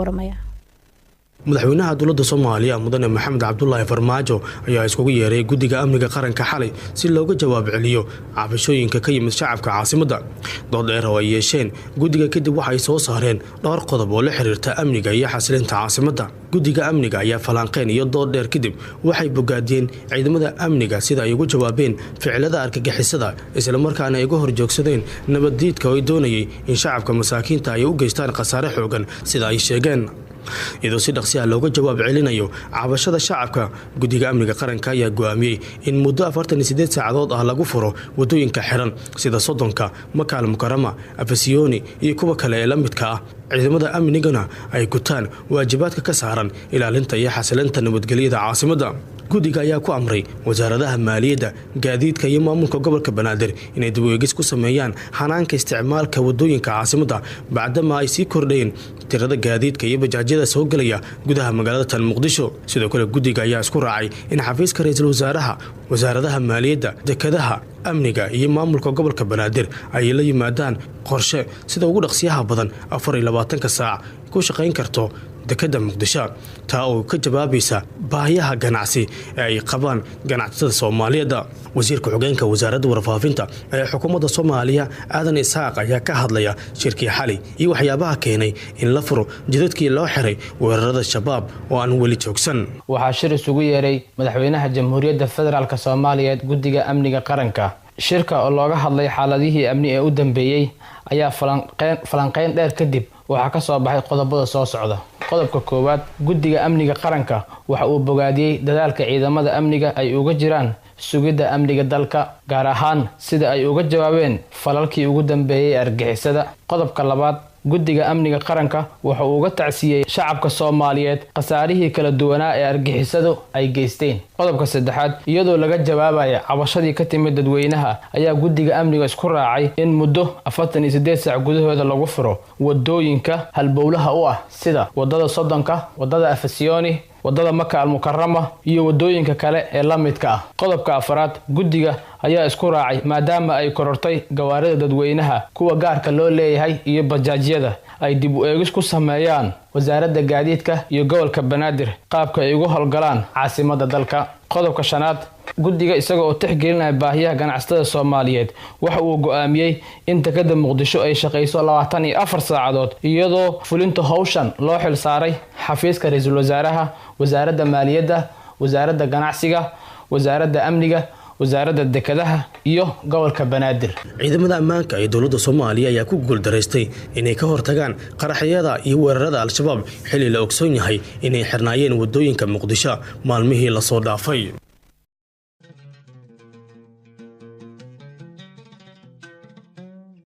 warmaya madaxweynaha dowladda Soomaaliya mudane Maxamed Cabdullaahi Farmaajo ayaa iskugu yeeray guddiga amniga qaranka xalay si looga jawaab celiyo cabashooyinka ka yimid shacabka caasimadda. Dood dheer oo ay yeesheen guddiga kadib waxay soo saareen dhowr qodob oo la xiriirta amniga iyo xasilinta caasimadda. Guddiga amniga ayaa falanqeyn iyo dood dheer kadib waxay bogaadiyeen ciidamada amniga sida ay uga jawaabeen ficilada argagixisada isla markaana ay uga horjoogsadeen nabaddiidka oo ay doonayay in shacabka masaakiinta ay u geystaan khasaare xooggan sida ay sheegeen. iyadoo si dhaqsi ah looga jawaab celinayo cabashada shacabka guddiga amniga qaranka ayaa go'aamiyay in muddo 48 saacadood ah lagu furo wadooyinka xiran sida Sodonka, Makaal Mukarrama, Afasiyooni iyo kuwa kale ee la midka ah. ciidamada amnigana ay gutaan waajibaadka ka saaran ilaalinta iyo xasilinta nabadgelyada caasimadda. guddiga ayaa ku amray wasaaradaha maaliyadda, gaadiidka iyo maamulka gobolka Banaadir inay dib u eegis ku sameeyaan hanaanka isticmaalka wadooyinka caasimadda bacdama ay sii kordhayeen tirada gaadiidka iyo bajaajyada soo galaya gudaha magaalada tan Muqdisho. sidoo kale guddiga ayaa isku raacay in xafiiska ra'iisul wasaaraha, wasaaradaha maaliyadda, dekedaha, amniga iyo maamulka gobolka Banaadir ay la yimaadaan qorshe sida ugu dhaqsiyaha badan 24 saac ku shaqayn karto dekada Muqdisho taa oo ka jawaabaysa baahiyaha ganacsi ee ay qabaan ganacsatada Soomaaliyeed. wasiirka xogeenka wasaaradda warfaafinta ee xukuumadda Soomaaliya Aadan Isaaq ayaa ka hadlaya shirkii xalay iyo waxyaabaha keenay in la furo jidadkii loo xiray weerarada shabaab oo aan weli joogsan. waxaa shir isugu yeeray madaxweynaha Jamhuuriyadda Federaalka Soomaaliyeed guddiga amniga qaranka. shirka oo looga hadlay xaaladihii amni ee u dambeeyay ayaa falanqeyn dheer kadib waxaa ka soo baxay qodobada soo socda. qodobka koowaad, guddiga amniga qaranka waxa uu bogaadiyay dadaalka ciidamada amniga ay uga jiraan sugidda amniga dalka, gaar ahaan sida ay uga jawaabeen falalkii ugu dambeeyay argagixisada. qodobka labaad, guddiga amniga qaranka waxa uu uga tacsiyay shacabka Soomaaliyeed khasaarihii kala duwanaa ee argagixisadu ay geysteen. qodobka saddexaad, iyadoo laga jawaabaya cabashadii ka timid dadweynaha ayaa guddiga amniga isku raacay in muddo 48 saac gudahooda lagu furo wadooyinka halbowlaha u ah sida wadada Sodonka, wadada Afasiyooni, wadada Makaal Mukarrama iyo wadooyinka kale ee la midka ah. qodobka afraad, guddiga ayaa isku raacay maadaama ay korortay gawaarida dadweynaha, kuwa gaarka loo leeyahay iyo bajaajyada ay dib u eegis ku sameeyaan wasaaradda gaadiidka iyo gobolka Banaadir qaabka ay ugu howlgalaan caasimadda dalka. qodobka shanaad, guddiga isaga oo tixgelinaya baahiyaha ganacsatada Soomaaliyeed waxa uu go'aamiyay in dekada Muqdisho ay shaqeyso 24 saacadood iyadoo fulinta hawshan loo xil saaray xafiiska ra'iisul wasaaraha, wasaaradda maaliyadda, wasaaradda ganacsiga, wasaaradda amniga, wasaaradda dekedaha iyo gobolka Banaadir. ciidamada ammaanka ee dowladda Soomaaliya ayaa ku guuldareystay inay ka hortagaan qaraxyada iyo weerarada al-shabaab xilli la ogsoon yahay inay xirnaayeen wadooyinka Muqdisho maalmihii la soo dhaafay.